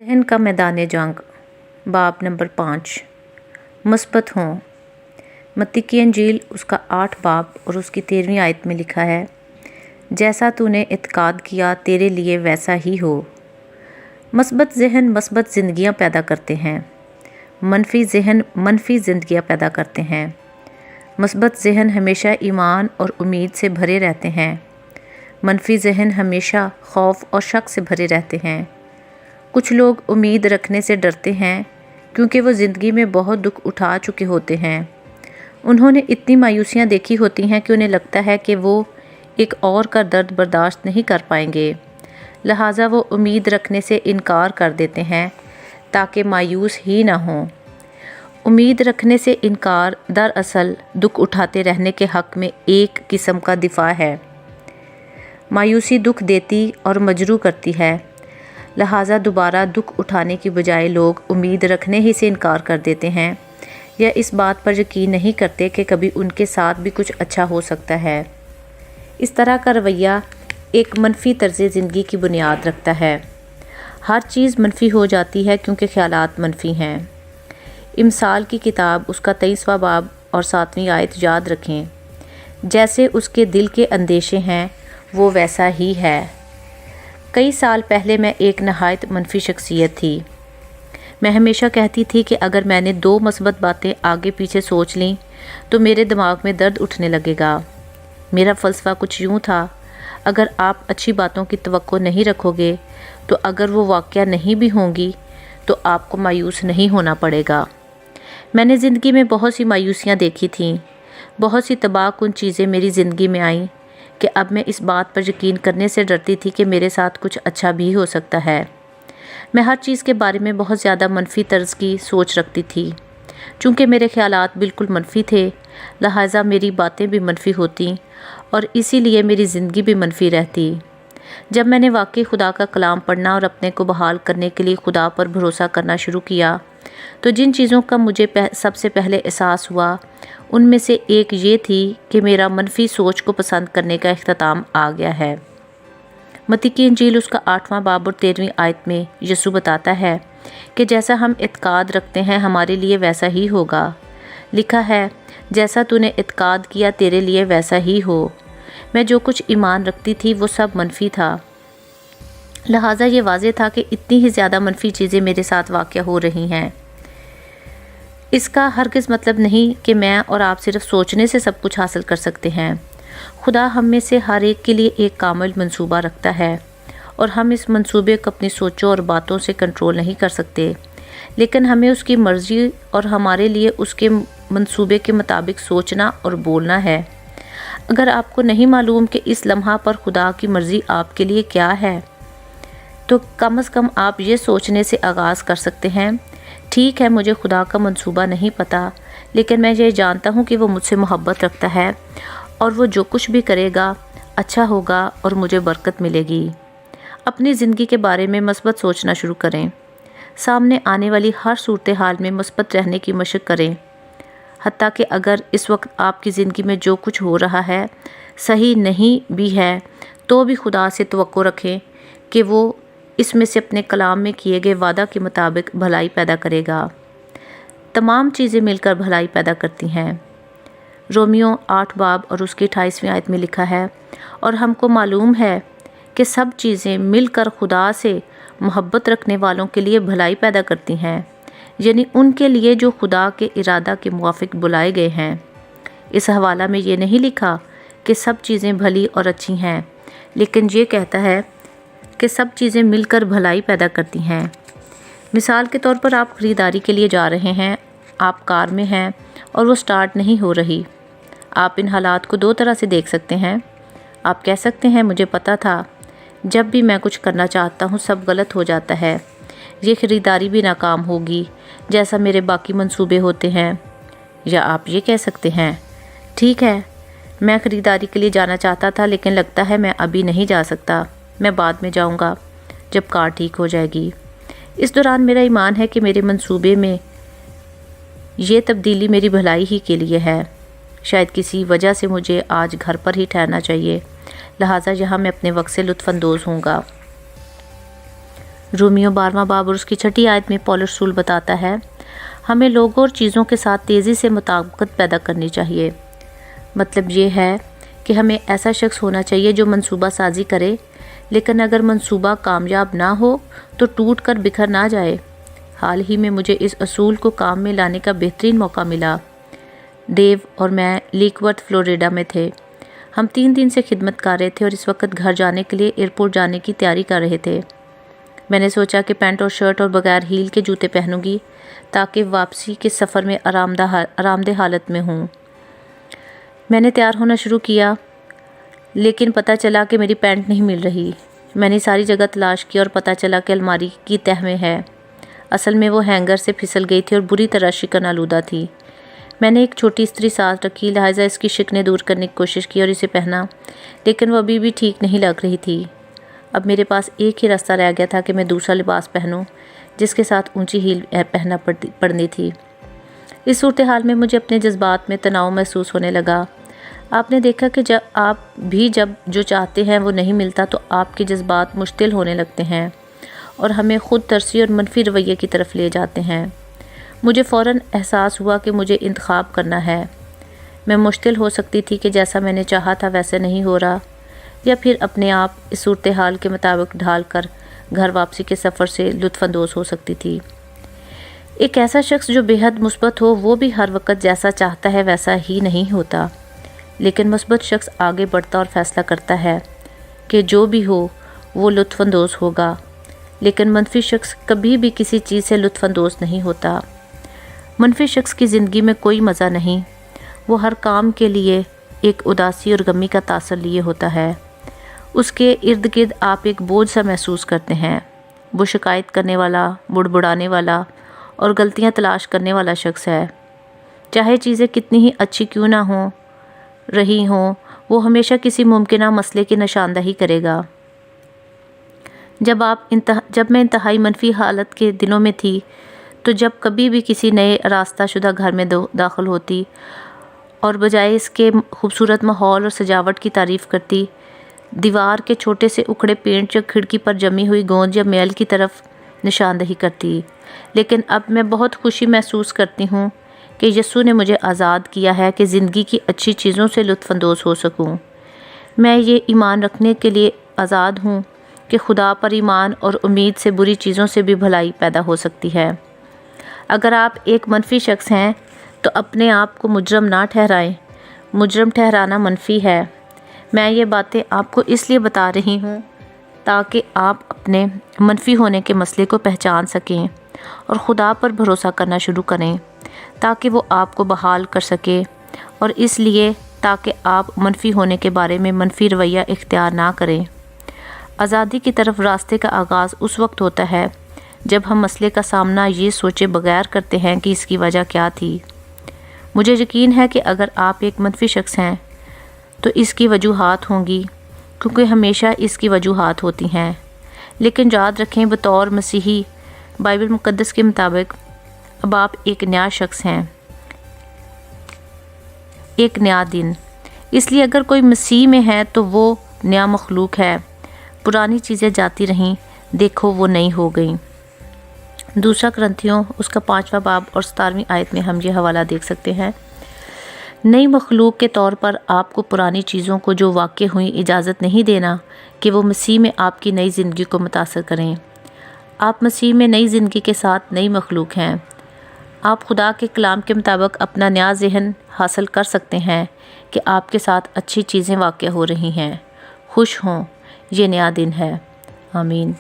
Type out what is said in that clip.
ذہن کا میدان جنگ باب نمبر 5 مثبت ہوں۔ متی کی انجیل اس کا 8 باب اور اس کی 13ویں آیت میں لکھا ہے، جیسا تو نے اعتقاد کیا تیرے لیے ویسا ہی ہو۔ مثبت ذہن مثبت زندگیاں پیدا کرتے ہیں، منفی ذہن منفی زندگیاں پیدا کرتے ہیں۔ مثبت ذہن ہمیشہ ایمان اور امید سے بھرے رہتے ہیں، منفی ذہن ہمیشہ خوف اور شک سے بھرے رہتے ہیں۔ کچھ لوگ امید رکھنے سے ڈرتے ہیں کیونکہ وہ زندگی میں بہت دکھ اٹھا چکے ہوتے ہیں۔ انہوں نے اتنی مایوسیاں دیکھی ہوتی ہیں کہ انہیں لگتا ہے کہ وہ ایک اور کا درد برداشت نہیں کر پائیں گے، لہٰذا وہ امید رکھنے سے انکار کر دیتے ہیں تاکہ مایوس ہی نہ ہوں۔ امید رکھنے سے انکار دراصل دکھ اٹھاتے رہنے کے حق میں ایک قسم کا دفاع ہے۔ مایوسی دکھ دیتی اور مجروح کرتی ہے، لہٰذا دوبارہ دکھ اٹھانے کی بجائے لوگ امید رکھنے ہی سے انکار کر دیتے ہیں یا اس بات پر یقین نہیں کرتے کہ کبھی ان کے ساتھ بھی کچھ اچھا ہو سکتا ہے۔ اس طرح کا رویہ ایک منفی طرز زندگی کی بنیاد رکھتا ہے۔ ہر چیز منفی ہو جاتی ہے کیونکہ خیالات منفی ہیں۔ امثال کی کتاب اس کا 23واں باب اور 7ویں آیت یاد رکھیں، جیسے اس کے دل کے اندیشے ہیں وہ ویسا ہی ہے۔ کئی سال پہلے میں ایک نہایت منفی شخصیت تھی۔ میں ہمیشہ کہتی تھی کہ اگر میں نے 2 مثبت باتیں آگے پیچھے سوچ لیں تو میرے دماغ میں درد اٹھنے لگے گا۔ میرا فلسفہ کچھ یوں تھا، اگر آپ اچھی باتوں کی توقع نہیں رکھو گے تو اگر وہ واقعہ نہیں بھی ہوں گی تو آپ کو مایوس نہیں ہونا پڑے گا۔ میں نے زندگی میں بہت سی مایوسیاں دیکھی تھیں، بہت سی تباہ کن چیزیں میری زندگی میں آئیں کہ اب میں اس بات پر یقین کرنے سے ڈرتی تھی کہ میرے ساتھ کچھ اچھا بھی ہو سکتا ہے۔ میں ہر چیز کے بارے میں بہت زیادہ منفی طرز کی سوچ رکھتی تھی۔ چونکہ میرے خیالات بالکل منفی تھے، لہٰذا میری باتیں بھی منفی ہوتیں اور اسی لیے میری زندگی بھی منفی رہتی۔ جب میں نے واقعی خدا کا کلام پڑھنا اور اپنے کو بحال کرنے کے لیے خدا پر بھروسہ کرنا شروع کیا تو جن چیزوں کا مجھے سب سے پہلے احساس ہوا ان میں سے ایک یہ تھی کہ میرا منفی سوچ کو پسند کرنے کا اختتام آ گیا ہے۔ متی کی انجیل اس کا 8واں باب اور 13ویں آیت میں یسوع بتاتا ہے کہ جیسا ہم اعتقاد رکھتے ہیں ہمارے لیے ویسا ہی ہوگا۔ لکھا ہے، جیسا تو نے اعتقاد کیا تیرے لیے ویسا ہی ہو۔ میں جو کچھ ایمان رکھتی تھی وہ سب منفی تھا، لہٰذا یہ واضح تھا کہ اتنی ہی زیادہ منفی چیزیں میرے ساتھ واقع ہو رہی ہیں۔ اس کا ہرگز مطلب نہیں کہ میں اور آپ صرف سوچنے سے سب کچھ حاصل کر سکتے ہیں۔ خدا ہم میں سے ہر ایک کے لیے ایک کامل منصوبہ رکھتا ہے اور ہم اس منصوبے کو اپنی سوچوں اور باتوں سے کنٹرول نہیں کر سکتے، لیکن ہمیں اس کی مرضی اور ہمارے لیے اس کے منصوبے کے مطابق سوچنا اور بولنا ہے۔ اگر آپ کو نہیں معلوم کہ اس لمحہ پر خدا کی مرضی آپ کے لیے کیا ہے تو کم از کم آپ یہ سوچنے سے آغاز کر سکتے ہیں، ٹھیک ہے مجھے خدا کا منصوبہ نہیں پتہ، لیکن میں یہ جانتا ہوں کہ وہ مجھ سے محبت رکھتا ہے اور وہ جو کچھ بھی کرے گا اچھا ہوگا اور مجھے برکت ملے گی۔ اپنی زندگی کے بارے میں مثبت سوچنا شروع کریں، سامنے آنے والی ہر صورتحال میں مثبت رہنے کی مشق کریں، حتیٰ کہ اگر اس وقت آپ کی زندگی میں جو کچھ ہو رہا ہے صحیح نہیں بھی ہے تو بھی خدا سے توقع رکھیں کہ وہ اس میں سے اپنے کلام میں کیے گئے وعدہ کے مطابق بھلائی پیدا کرے گا۔ تمام چیزیں مل کر بھلائی پیدا کرتی ہیں۔ رومیو 8 باب اور اس کی 28ویں آیت میں لکھا ہے، اور ہم کو معلوم ہے کہ سب چیزیں مل کر خدا سے محبت رکھنے والوں کے لیے بھلائی پیدا کرتی ہیں، یعنی ان کے لیے جو خدا کے ارادہ کے موافق بلائے گئے ہیں۔ اس حوالہ میں یہ نہیں لکھا کہ سب چیزیں بھلی اور اچھی ہیں، لیکن یہ کہتا ہے کہ سب چیزیں مل کر بھلائی پیدا کرتی ہیں۔ مثال کے طور پر آپ خریداری کے لیے جا رہے ہیں، آپ کار میں ہیں اور وہ سٹارٹ نہیں ہو رہی۔ آپ ان حالات کو 2 طرح سے دیکھ سکتے ہیں۔ آپ کہہ سکتے ہیں مجھے پتہ تھا، جب بھی میں کچھ کرنا چاہتا ہوں سب غلط ہو جاتا ہے، یہ خریداری بھی ناکام ہوگی جیسا میرے باقی منصوبے ہوتے ہیں۔ یا آپ یہ کہہ سکتے ہیں، ٹھیک ہے میں خریداری کے لیے جانا چاہتا تھا لیکن لگتا ہے میں ابھی نہیں جا سکتا، میں بعد میں جاؤں گا جب کار ٹھیک ہو جائے گی۔ اس دوران میرا ایمان ہے کہ میرے منصوبے میں یہ تبدیلی میری بھلائی ہی کے لیے ہے۔ شاید کسی وجہ سے مجھے آج گھر پر ہی ٹھہرنا چاہیے، لہٰذا یہاں میں اپنے وقت سے لطف اندوز ہوں گا۔ رومیو 12واں باب اور اس کی 6 آیت میں پولس رسول بتاتا ہے ہمیں لوگوں اور چیزوں کے ساتھ تیزی سے مطابقت پیدا کرنی چاہیے۔ مطلب یہ ہے کہ ہمیں ایسا شخص ہونا چاہیے جو منصوبہ سازی کرے، لیکن اگر منصوبہ کامیاب نہ ہو تو ٹوٹ کر بکھر نہ جائے۔ حال ہی میں مجھے اس اصول کو کام میں لانے کا بہترین موقع ملا۔ ڈیو اور میں لیکورتھ فلوریڈا میں تھے۔ ہم 3 دن سے خدمت کر رہے تھے اور اس وقت گھر جانے کے لیے ایئرپورٹ جانے کی تیاری کر رہے تھے۔ میں نے سوچا کہ پینٹ اور شرٹ اور بغیر ہیل کے جوتے پہنوں گی تاکہ واپسی کے سفر میں آرام دہ حالت میں ہوں۔ میں نے تیار ہونا شروع کیا، لیکن پتہ چلا کہ میری پینٹ نہیں مل رہی۔ میں نے ساری جگہ تلاش کی اور پتہ چلا کہ الماری کی تہہ میں ہے۔ اصل میں وہ ہینگر سے پھسل گئی تھی اور بری طرح شکن آلودہ تھی۔ میں نے ایک چھوٹی استری ساتھ رکھی، لہٰذا اس کی شکنیں دور کرنے کی کوشش کی اور اسے پہنا، لیکن وہ ابھی بھی ٹھیک نہیں لگ رہی تھی۔ اب میرے پاس ایک ہی راستہ رہ گیا تھا کہ میں دوسرا لباس پہنوں جس کے ساتھ اونچی ہیل پہننا پڑنی تھی۔ اس صورتحال میں مجھے اپنے جذبات میں تناؤ محسوس ہونے لگا۔ آپ نے دیکھا کہ جب جو چاہتے ہیں وہ نہیں ملتا تو آپ کے جذبات مشتعل ہونے لگتے ہیں اور ہمیں خود ترسی اور منفی رویے کی طرف لے جاتے ہیں۔ مجھے فوراً احساس ہوا کہ مجھے انتخاب کرنا ہے۔ میں مشتعل ہو سکتی تھی کہ جیسا میں نے چاہا تھا ویسے نہیں ہو رہا، یا پھر اپنے آپ اس صورتحال کے مطابق ڈھال کر گھر واپسی کے سفر سے لطف اندوز ہو سکتی تھی۔ ایک ایسا شخص جو بے حد مثبت ہو وہ بھی ہر وقت جیسا چاہتا ہے ویسا ہی نہیں ہوتا، لیکن مثبت شخص آگے بڑھتا اور فیصلہ کرتا ہے کہ جو بھی ہو وہ لطف اندوز ہوگا، لیکن منفی شخص کبھی بھی کسی چیز سے لطف اندوز نہیں ہوتا۔ منفی شخص کی زندگی میں کوئی مزہ نہیں، وہ ہر کام کے لیے ایک اداسی اور غمی کا تاثر لیے ہوتا ہے۔ اس کے ارد گرد آپ ایک بوجھ سا محسوس کرتے ہیں۔ وہ شکایت کرنے والا، بڑبڑانے والا اور غلطیاں تلاش کرنے والا شخص ہے۔ چاہے چیزیں کتنی ہی اچھی کیوں نہ رہی ہوں، وہ ہمیشہ کسی ممکنہ مسئلے کی نشاندہی کرے گا۔ جب میں انتہائی منفی حالت کے دنوں میں تھی تو جب کبھی بھی کسی نئے راستہ شدہ گھر میں داخل ہوتی اور بجائے اس کے خوبصورت ماحول اور سجاوٹ کی تعریف کرتی، دیوار کے چھوٹے سے اکھڑے پینٹ یا کھڑکی پر جمی ہوئی گوند یا میل کی طرف نشاندہی کرتی۔ لیکن اب میں بہت خوشی محسوس کرتی ہوں کہ یسوع نے مجھے آزاد کیا ہے کہ زندگی کی اچھی چیزوں سے لطف اندوز ہو سکوں۔ میں یہ ایمان رکھنے کے لیے آزاد ہوں کہ خدا پر ایمان اور امید سے بری چیزوں سے بھی بھلائی پیدا ہو سکتی ہے۔ اگر آپ ایک منفی شخص ہیں تو اپنے آپ کو مجرم نہ ٹھہرائیں۔ مجرم ٹھہرانا منفی ہے۔ میں یہ باتیں آپ کو اس لیے بتا رہی ہوں تاکہ آپ اپنے منفی ہونے کے مسئلے کو پہچان سکیں اور خدا پر بھروسہ کرنا شروع کریں تاکہ وہ آپ کو بحال کر سکے، اور اس لیے تاکہ آپ منفی ہونے کے بارے میں منفی رویہ اختیار نہ کریں۔ آزادی کی طرف راستے کا آغاز اس وقت ہوتا ہے جب ہم مسئلے کا سامنا یہ سوچے بغیر کرتے ہیں کہ اس کی وجہ کیا تھی۔ مجھے یقین ہے کہ اگر آپ ایک منفی شخص ہیں تو اس کی وجوہات ہوں گی، کیونکہ ہمیشہ اس کی وجوہات ہوتی ہیں، لیکن یاد رکھیں بطور مسیحی بائبل مقدس کے مطابق اب آپ ایک نیا شخص ہیں، ایک نیا دن۔ اس لیے اگر کوئی مسیح میں ہے تو وہ نیا مخلوق ہے، پرانی چیزیں جاتی رہیں، دیکھو وہ نئی ہو گئیں۔ دوسرا کرنتھیوں اس کا 5واں باب اور 17ویں آیت میں ہم یہ حوالہ دیکھ سکتے ہیں۔ نئی مخلوق کے طور پر آپ کو پرانی چیزوں کو جو واقع ہوئی اجازت نہیں دینا کہ وہ مسیح میں آپ کی نئی زندگی کو متاثر کریں۔ آپ مسیح میں نئی زندگی کے ساتھ نئی مخلوق ہیں۔ آپ خدا کے کلام کے مطابق اپنا نیا ذہن حاصل کر سکتے ہیں کہ آپ کے ساتھ اچھی چیزیں واقع ہو رہی ہیں۔ خوش ہوں، یہ نیا دن ہے۔ آمین۔